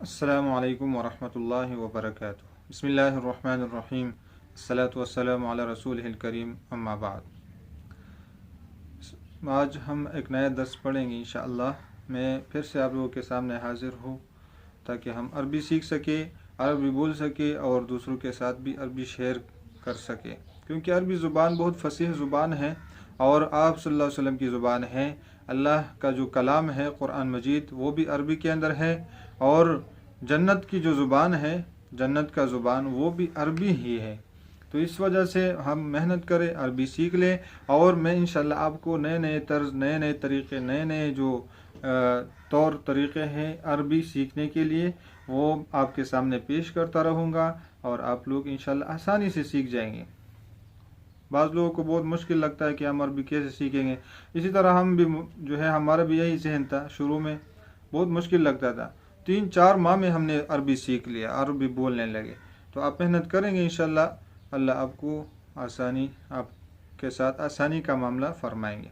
السلام علیکم ورحمۃ اللہ وبرکاتہ۔ بسم اللہ الرحمن الرحیم، الصلاۃ والسلام علی رسول الکریم، اما بعد۔ آج ہم ایک نیا درس پڑھیں گے انشاءاللہ۔ میں پھر سے آپ لوگوں کے سامنے حاضر ہوں تاکہ ہم عربی سیکھ سکیں، عربی بول سکیں اور دوسروں کے ساتھ بھی عربی شیئر کر سکیں، کیونکہ عربی زبان بہت فصیح زبان ہے اور آپ صلی اللہ علیہ وسلم کی زبان ہے۔ اللہ کا جو کلام ہے قرآن مجید وہ بھی عربی کے اندر ہے، اور جنت کی جو زبان ہے، جنت کا زبان وہ بھی عربی ہی ہے۔ تو اس وجہ سے ہم محنت کریں، عربی سیکھ لیں، اور میں انشاءاللہ آپ کو نئے نئے طرز، نئے نئے طریقے، نئے نئے جو طور طریقے ہیں عربی سیکھنے کے لیے وہ آپ کے سامنے پیش کرتا رہوں گا، اور آپ لوگ انشاءاللہ آسانی سے سیکھ جائیں گے۔ بعض لوگوں کو بہت مشکل لگتا ہے کہ ہم عربی کیسے سیکھیں گے، اسی طرح ہم بھی جو ہے، ہمارا بھی یہی ذہن تھا، شروع میں بہت مشکل لگتا تھا۔ 3-4 ماہ میں ہم نے عربی سیکھ لیا، عربی بولنے لگے۔ تو آپ محنت کریں گے انشاءاللہ، اللہ آپ کو آسانی، آپ کے ساتھ آسانی کا معاملہ فرمائیں گے۔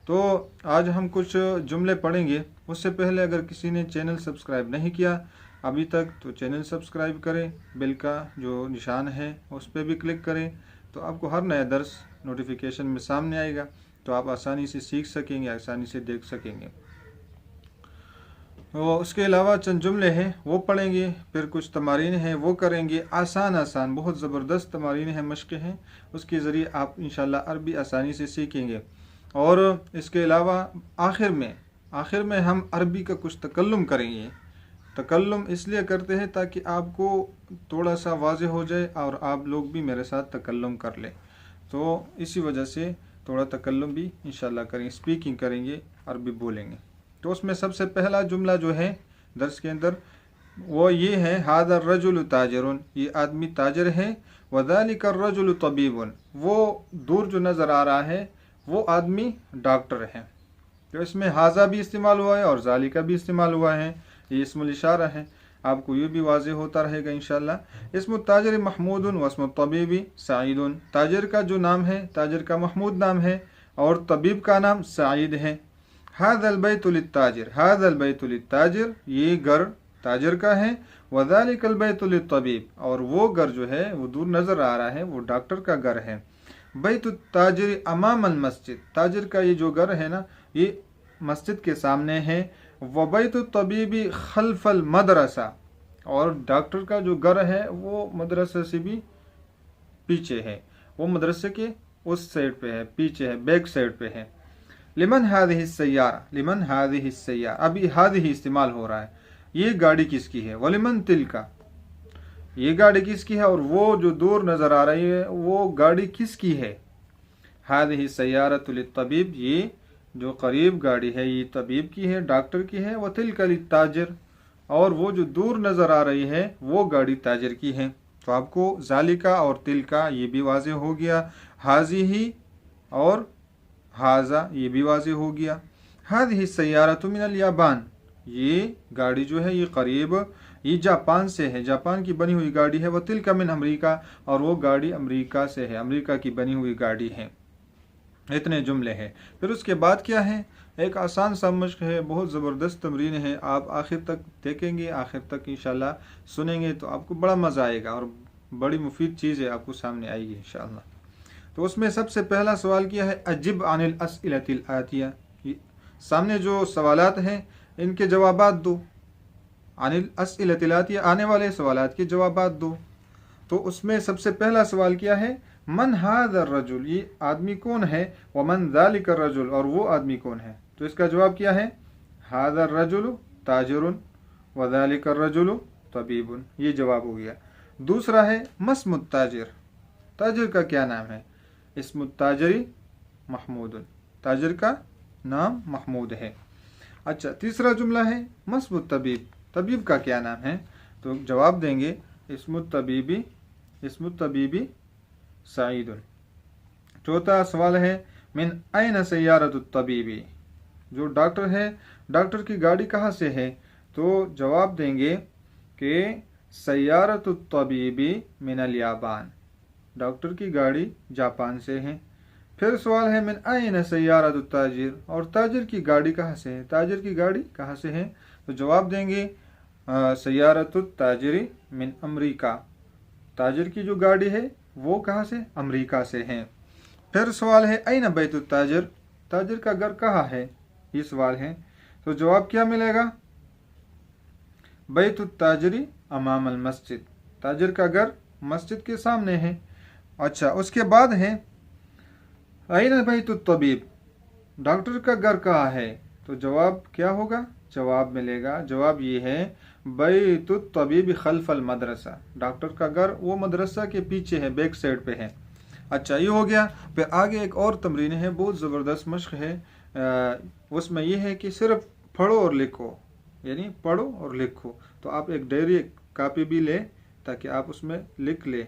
تو آج ہم کچھ جملے پڑھیں گے۔ اس سے پہلے اگر کسی نے چینل سبسکرائب نہیں کیا ابھی تک تو چینل سبسکرائب کریں، بیل کا جو نشان ہے اس پہ بھی کلک کریں، تو آپ کو ہر نیا درس نوٹیفیکیشن میں سامنے آئے گا، تو آپ آسانی سے سیکھ سکیں گے، آسانی سے دیکھ سکیں گے۔ اس کے علاوہ چند جملے ہیں وہ پڑھیں گے، پھر کچھ تمارین ہیں وہ کریں گے، آسان بہت زبردست تمارین ہیں، مشقیں ہیں، اس کے ذریعے آپ انشاءاللہ عربی آسانی سے سیکھیں گے۔ اور اس کے علاوہ آخر میں ہم عربی کا کچھ تکلم کریں گے۔ تکلم اس لیے کرتے ہیں تاکہ آپ کو تھوڑا سا واضح ہو جائے اور آپ لوگ بھی میرے ساتھ تکلم کر لیں، تو اسی وجہ سے تھوڑا تکلم بھی انشاءاللہ کریں، اسپیکنگ کریں گے، عربی بولیں گے۔ تو اس میں سب سے پہلا جملہ جو ہے درس کے اندر وہ یہ ہے، ھذا الرجل تاجر، یہ آدمی تاجر ہے، وذلک الرجل طبیب، وہ دور جو نظر آ رہا ہے وہ آدمی ڈاکٹر ہے۔ تو اس میں ھذا بھی استعمال ہوا ہے اور ذالک بھی استعمال ہوا ہے، یہ اسم الاشارہ ہے، آپ کو یہ بھی واضح ہوتا رہے گا انشاءاللہ۔ اسم التاجر محمود واسم الطبیب سعید، تاجر کا جو نام ہے، تاجر کا محمود نام ہے اور طبیب کا نام سعید ہے۔ ھذا البیت للتاجر، ھذا البیت للتاجر، یہ گھر تاجر کا ہے، وذالک البیت للطبیب، اور وہ گھر جو ہے وہ دور نظر آ رہا ہے وہ ڈاکٹر کا گھر ہے۔ بیت التاجر امام المسجد، تاجر کا یہ جو گھر ہے نا یہ مسجد کے سامنے ہے، وبیت الطبیب خلف المدرسہ، اور ڈاکٹر کا جو گھر ہے وہ مدرسے سے بھی پیچھے ہے، وہ مدرسے کے اس سائڈ پہ ہے، پیچھے ہے، بیک سائڈ پہ ہے۔ لمن هذه السیارہ، لمن هذه السیارہ، ابھی هذه استعمال ہو رہا ہے، یہ گاڑی کس کی ہے، ولمن تلک، یہ گاڑی کس کی ہے، اور وہ جو دور نظر آ رہی ہے وہ گاڑی کس کی ہے۔ هذه السیارۃ للطبیب، یہ جو قریب گاڑی ہے یہ طبیب کی ہے، ڈاکٹر کی ہے، وتلک للتاجر، اور وہ جو دور نظر آ رہی ہے وہ گاڑی تاجر کی ہے۔ تو آپ کو ذالکا اور تلکا یہ بھی واضح ہو گیا، هذه اور ھذا یہ بھی واضح ہو گیا۔ هذه السیارۃ من الیابان، یہ گاڑی جو ہے یہ قریب، یہ جاپان سے ہے، جاپان کی بنی ہوئی گاڑی ہے، وتلک من امریکہ، اور وہ گاڑی امریکہ سے ہے، امریکہ کی بنی ہوئی گاڑی ہے۔ اتنے جملے ہیں۔ پھر اس کے بعد کیا ہے، ایک آسان سا مشق ہے، بہت زبردست تمرین ہے، آپ آخر تک دیکھیں گے، آخر تک انشاءاللہ سنیں گے تو آپ کو بڑا مزہ آئے گا، اور بڑی مفید چیزیں آپ کو سامنے آئے گی انشاءاللہ۔ تو اس میں سب سے پہلا سوال کیا ہے، اجب عن الاسئلۃ الآتیہ، سامنے جو سوالات ہیں ان کے جوابات دو، عن الاسئلۃ الآتیہ، آنے والے سوالات کے جوابات دو۔ تو اس میں سب سے پہلا سوال کیا ہے، من ھذا الرجل، یہ آدمی کون ہے، ومن ذالک الرجل، اور وہ آدمی کون ہے۔ تو اس کا جواب کیا ہے، ھذا الرجل تاجر وذالک الرجل طبیب، یہ جواب ہو گیا۔ دوسرا ہے ما اسم التاجر، تاجر کا کیا نام ہے، اسم التاجری محمود، تاجر کا نام محمود ہے۔ اچھا، تیسرا جملہ ہے ما اسم الطبیب، طبیب کا کیا نام ہے، تو جواب دیں گے اسم الطبیبی سعید۔ چوتھا سوال ہے من این سیارۃ الطبیبی، جو ڈاکٹر ہے ڈاکٹر کی گاڑی کہاں سے ہے، تو جواب دیں گے کہ سیارۃ الطبیبی من الیابان، ڈاکٹر کی گاڑی جاپان سے ہے۔ پھر سوال ہے من این سیارۃ التاجر، اور تاجر کی گاڑی کہاں سے ہے، تاجر کی گاڑی کہاں سے ہے، تو جواب دیں گے सय्यारतु ताजिरी मिन अमरीका, ताजिर की जो गाड़ी है वो कहाँ से, अमरीका से है। फिर सवाल है ऐन बैतु ताजिर, ताजिर का घर कहाँ है, ये सवाल है। तो जवाब क्या मिलेगा, बैतु ताजिरी अमाम अल मस्जिद, ताजिर का घर मस्जिद के सामने है। अच्छा, उसके बाद है ऐन बैतु तबीब, डॉक्टर का घर कहाँ है। तो जवाब क्या होगा, जवाब मिलेगा, जवाब ये है बैतु तबीब खल्फल मदरसा, डॉक्टर का घर वो मदरसा के पीछे है, बैक साइड पे है। अच्छा, ये हो गया। फिर आगे एक और तमरीन है, बहुत ज़बरदस्त मश्क है। उसमें यह है कि सिर्फ पढ़ो और लिखो, यानी पढ़ो और लिखो। तो आप एक डायरी एक कापी भी ले ताकि आप उसमें लिख ले,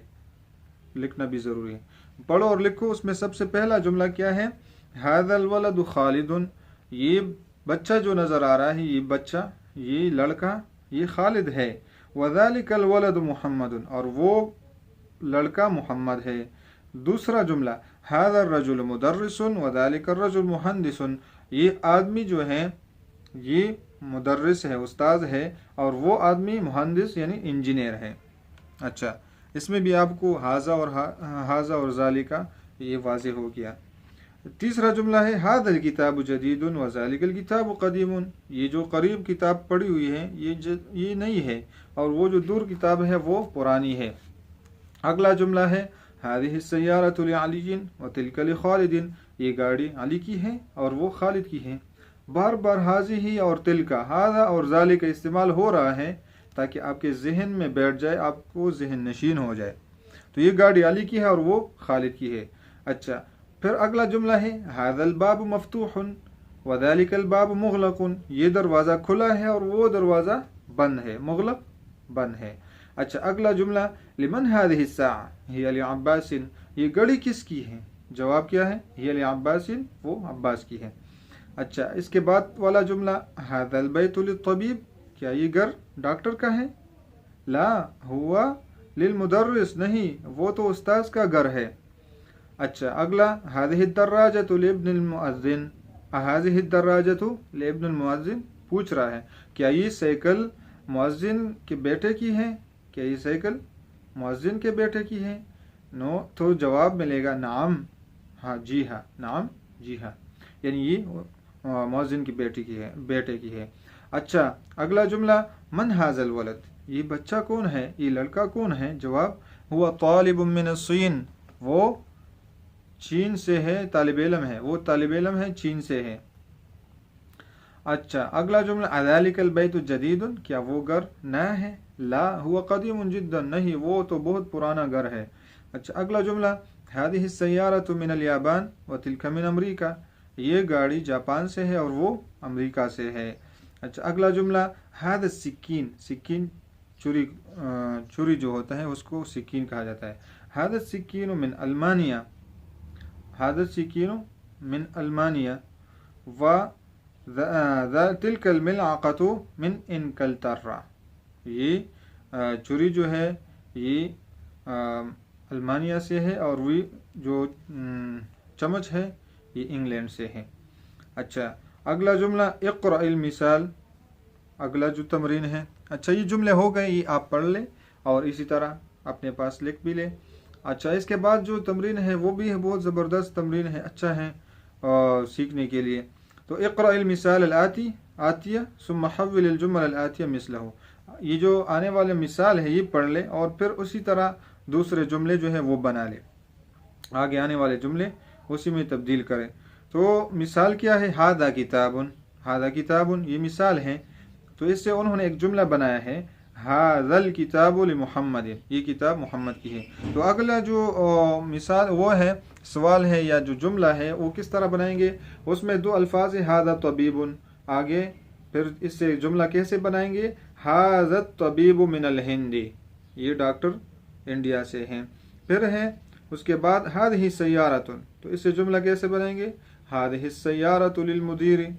लिखना भी ज़रूरी है। पढ़ो और लिखो। उसमें सबसे पहला जुमला क्या है, हादल वलदु खालिदुन, ये बच्चा जो नज़र आ रहा है, ये बच्चा, ये लड़का, ये खालिद है। वज़ालिकल वलदु मुहम्मदुन, और वो लड़का मोहम्मद है। दूसरा जुमला हादर रजुल मुदर्रिसुन वज़ालिकर रजुल मुहंदिसुन, ये आदमी जो है ये मुदर्रिस है, उस्ताद है, और वो आदमी मुहंदिस यानी इंजीनियर है। अच्छा, इसमें भी आपको हाजा और ज़ालिका ये वाज़ेह हो गया। तीसरा जुमला है हादल किताब जदीदुन व ज़ालिकल किताब कदीमुन, ये जो करीब किताब पड़ी हुई है ये नई है, और वो जो दूर किताब है वो पुरानी है। अगला जुमला है हादिहि सय्यारतु लिअलिय्यिन व तिल्का लिखालिदिन, ये गाड़ी अली की है और वो खालिद की है। बार बार हाजिही और तिल्का, हादा और ज़ालिका इस्तेमाल हो रहा है ताकि आपके जहन में बैठ जाए, आपको जहन नशीन हो जाए। तो ये गाड़ी अली की है और वो खालिद की है। अच्छा, फिर अगला जुमला है हादल बाब मफ्तूहुन व ज़ालिकल बाब मुग़लक़ुन, ये दरवाज़ा खुला है और वो दरवाज़ा बंद है, मुग़लक़ बंद है। अच्छा, अगला जुमला लिमन हादिहि स्साअ हिय लिअब्बासिन, ये घड़ी किसकी है, जवाब क्या है, हिय लिअब्बासिन, वो अब्बास की है। अच्छा, इसके बाद वाला जुमला हादल बैतु लित्तबीब, क्या ये घर डॉक्टर का है, ला हुआ लिलमुदर्रिस, नहीं वो तो उस्ताद का घर है। अच्छा, अगला हादिहि दर्राजतु लिब्निल मुअज्जिन, हादिहि दर्राजतु लिब्निल मुअज्जिन, पूछ रहा है क्या ये साइकिल मुअज्जिन के बेटे की है, क्या ये साइकिल मुअज्जिन के बेटे की है। नो, तो जवाब मिलेगा नाम, हाँ जी हाँ, नाम जी हाँ, यानी ये मुअज्जिन की बेटे की है। अच्छा, अगला जुमला मन हाजल वलद, ये बच्चा कौन है, ये लड़का कौन है, जवाब हुआ तालिबुम मिन चीन, वो चीन से है, तालिब इल्म है, वो तालिब इल्म है, चीन से है। अच्छा, अगला जुमला अज़ालिकल बैतु जदीदुन, क्या वो घर नया है, ला हुआ कदीमुन जिद्दन, नहीं वो तो बहुत पुराना घर है। अच्छा, अगला जुमला हादिहि सय्यारतु मिनल याबान व तिल्का मिन अमरीका, ये गाड़ी जापान से है और वो अमरीका से है। अच्छा, अगला जुमला हाद सिक्कीन, सिक्कीन छुरी जो होता है उसको सिक्कीन कहा जाता है। हाद सिक्कीन मिन अल्मानिया, हाद सिक्कीन मिन अल्मानिया व तिल्कल मिलअक़तु मिन इनकलतर्रा, ये छुरी जो है ये अल्मानिया से है और वो जो चम्मच है ये इंग्लैंड से है। अच्छा, अगला जुमला इक़्राइल मिसाल, अगला जो तमरीन है। अच्छा, ये जुमले हो गए, ये आप पढ़ लें और इसी तरह अपने पास लिख भी लें। अच्छा, इसके बाद जो तमरीन है वो भी है, बहुत ज़बरदस्त तमरीन है, अच्छा है सीखने के लिए। तो इक़्राइल मिसाल अल आती आतिया सुम्मा हव्विल अल जुमल अल आतिया मिसलहु, ये जो आने वाले मिसाल है ये पढ़ ले और फिर उसी तरह दूसरे जुमले जो है वो बना ले, आगे आने वाले जुमले उसी में तब्दील करें। तो मिसाल क्या है, हादा किताबुन, हादा किताबुन ये मिसाल है, तो इससे उन्होंने एक जुमला बनाया है हाज़ल किताबु लिमुहम्मदिन, ये किताब मोहम्मद की है। तो अगला जो मिसाल वो है, सवाल है या जो जुमला है वो किस तरह बनाएंगे, उसमें दो अल्फाज है हादा तबीबुन, आगे फिर इससे जुमला कैसे बनाएंगे, हाज़त तबीबु मिनल हिंदी, ये डॉक्टर इंडिया से हैं। फिर है उसके बाद हादिहि सय्यारतुन, तो इससे जुमला कैसे बनाएंगे, हादिहि सय्यारतु लिल मुदीर।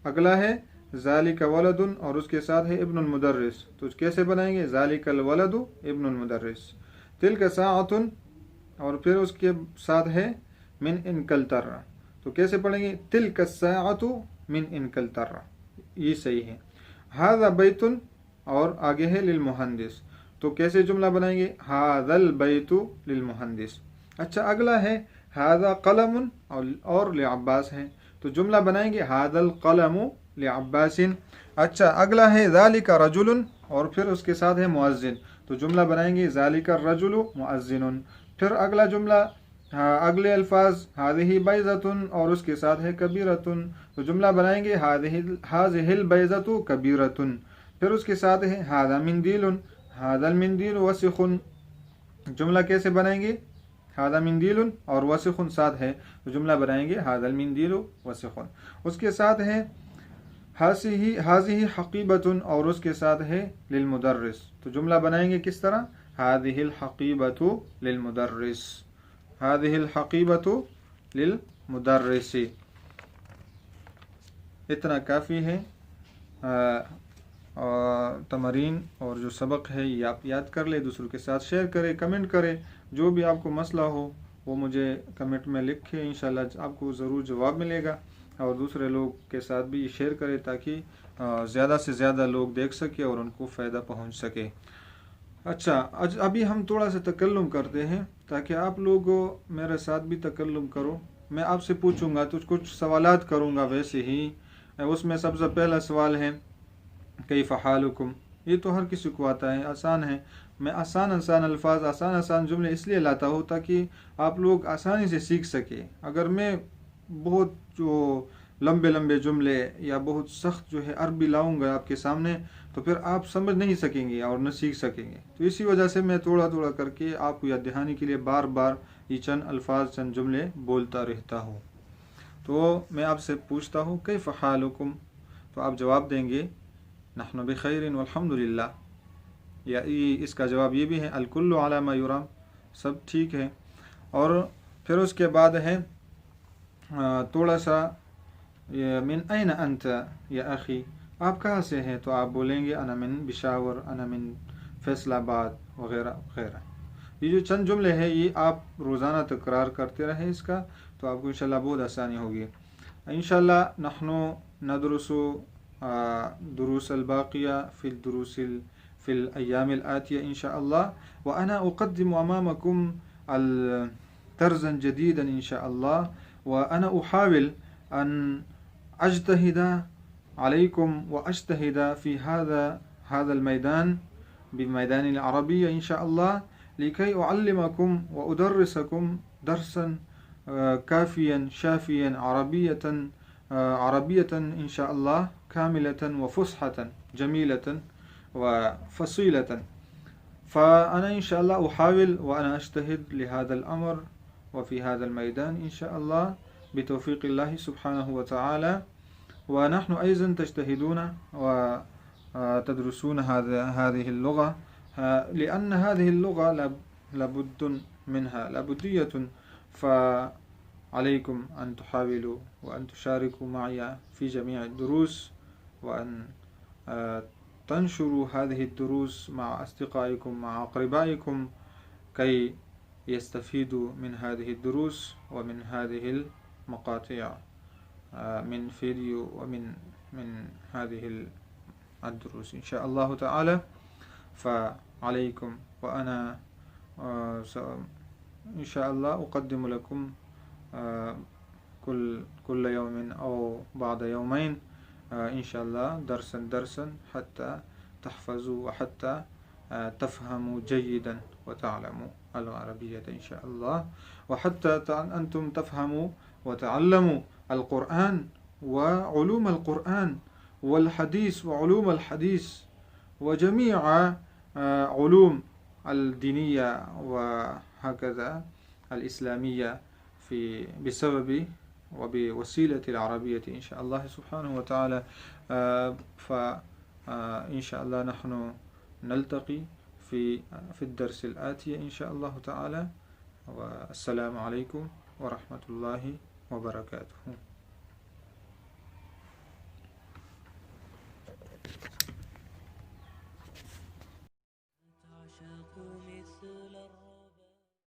अगला है ज़ालिका वलदुन और उसके साथ है इब्नुल मुदर्रिस, तो कैसे बनाएंगे, ज़ालिकल वलदु इब्नुल मुदर्रिस। तिल्का साअतुन और फिर उसके साथ है मिन इनकलतर्रा, तो कैसे पढ़ेंगे, तिल्का साअतु मिन इनकलतर्रा, ये सही है। हाज़ा बैतुन और आगे है लिलमुहंदिस, तो कैसे जुमला बनाएंगे, हाज़ल बैतु लिलमुहंदिस। अच्छा, अगला है हाज़ा कलमुन और लिअब्बास है, तो जुमला बनाएंगे हाज़ल कलमु लिअब्बासिन। अच्छा, अगला है ज़ालिका रजुलुन और फिर उसके साथ है मुअज्जिन, तो जुमला बनाएंगे ज़ालिका रजुलु मुअज्जिनुन। फिर अगला जुमला, अगले अल्फाज हाज़िही बैज़तुन और उसके साथ है कबीरतुन, तो जुमला बनाएंगे हाज़िहिल बैज़तु कबीरतुन। फिर उसके साथ है हाज़ा मिंदीलुन, हाज़ल मिंदीलु वसिखुन, जुमला कैसे बनाएंगे, हाज़ा मिंदीलुन और वसिखुन साथ है, तो जुमला बनाएंगे हाज़ल मिंदीलु वसिखुन। उसके साथ है हाज़िही हक़ीबतुन और उसके साथ है लिलमुदर्रिस, तो जुमला बनाएंगे किस तरह, हाज़िहिल हक़ीबतु लिलमुदर्रिस, हाज़िहिल हक़ीबतु लिलमुदर्रिसी। इतना काफ़ी है। तमरीन और जो सबक है ये आप याद कर ले, दूसरों के साथ शेयर करें, कमेंट करें, जो भी आपको मसला हो वो मुझे कमेंट में लिखें, इंशाल्लाह आपको ज़रूर जवाब मिलेगा। और दूसरे लोग के साथ भी शेयर करें ताकि ज़्यादा से ज़्यादा लोग देख सके और उनको फ़ायदा पहुंच सके। अच्छा, अभी हम थोड़ा सा तकल्लुम करते हैं ताकि आप लोग मेरे साथ भी तकल्लुम करो। मैं आपसे पूछूंगा तो कुछ सवालात करूंगा वैसे ही। उसमें सबसे पहला सवाल है कैफ़ हालुकुम, ये तो हर किसी को आता है, आसान है। मैं आसान अल्फाज, आसान जुमले इसलिए लाता हूँ ताकि आप लोग आसानी से सीख सके। अगर मैं बहुत जो लंबे जुमले या बहुत सख्त जो है अरबी लाऊंगा आपके सामने तो फिर आप समझ नहीं सकेंगे और न सीख सकेंगे। तो इसी वजह से मैं थोड़ा थोड़ा करके आपको याद दहानी के लिए बार बार ये चंद अल्फाज, चंद जुमले बोलता रहता हूँ। तो मैं आपसे पूछता हूँ कैफ़ हालुकुम, तो आप जवाब देंगे नहनु बिखैरिन वल्हम्दुलिल्लाह, या इसका जवाब ये भी है अलकुल्लु अला मा युराम, सब ठीक है। और फिर उसके बाद है थोड़ा सा मिन ऐन अंत या अखी, आप कहाँ से हैं, तो आप बोलेंगे अना मिन बिशावर, अना मिन फैसलाबाद वगैरह वगैरह। ये जो चंद जुमले हैं ये आप रोज़ाना तकरार करते रहें इसका, तो आपको इंशाल्लाह बहुत आसानी होगी। इंशाल्लाह नहनु नदरुसु दुरूस अल-बाक़िया फिल अय्यामिल आतिया इंशाअल्लाह, व अना उक़द्दिमु अमामकुम तर्ज़न जदीदन इंशाअल्लाह, व अना उहाविल अन अज्तहिदा अलैकुम व अज्तहिदा फ़ी हाज़ल मैदान बिमैदान अल-अरबिया इंशाअल्लाह लिकै उअल्लिमकुम व उदर्रिसकुम दर्सन काफ़ियन शाफ़ियन अरबियतन इंशाअल्लाह कामिलतन व फुस्हतन जमीलतन व फसीलतन। फ़अना इंशाअल्लाह उहाविल व अना अज्तहिद लिहाज़ल अमर व फ़ी हाज़ल मैदान इंशाअल्लाह बितौफ़ीक़िल्लाहि सुब्हानहु व तआला, व नहनु अयज़न तज्तहिदून व तदरुसून हाज़िहिल लुग़ा लिअन्न हाज़िहिल लुग़ा लबुद्दुन मिन्हा लबुद्दियतुन फ़अलैकुम अन तुहाविलू व अन तुशारिकू मअया फ़ी जमीअ दुरूस व अन तंशुरू हाज़िहि दुरूस मअ अस्दिक़ाइकुम मअ अक़रिबाइकुम कई यस्तफ़ीदू मिन हाज़िहि दुरूस व मिन हाज़िहिल मक़ातिअ मिन वीडियो व मिन हाज़िहिल दुरूस इंशाअल्लाह तआला। फ़अलैकुम व अना इंशाअल्लाह उक़द्दिमु लकुम कुल्ल यौमिन औ बअद यौमैन इंशाअल्लाह दर्सन हत्ता तहफ़ज़ू व हत्ता तफ़हमू जय्यिदन व तअलमू अल-अरबिय्यत इंशाअल्लाह व हत्ता अंतुम तफ़हमू व तअल्लमू अल-क़ुरआन व उलूम अल-क़ुरआन वल हदीस व उलूम अल-हदीस व जमीअ उलूम अल-दीनिया व हकज़ा अल-इस्लामिया फ़ी बिसबबि व बिवसीलति अल-अरबिय्यत इंशाअल्लाह सुब्हानहु व तआला। इंशाअल्लाह नहनु नल्तक़ी फ़ी दर्सिल आतिया इंशाअल्लाह तआला। व अस्सलामु अलैकुम व रहमतुल्लाहि व बरकातुहू।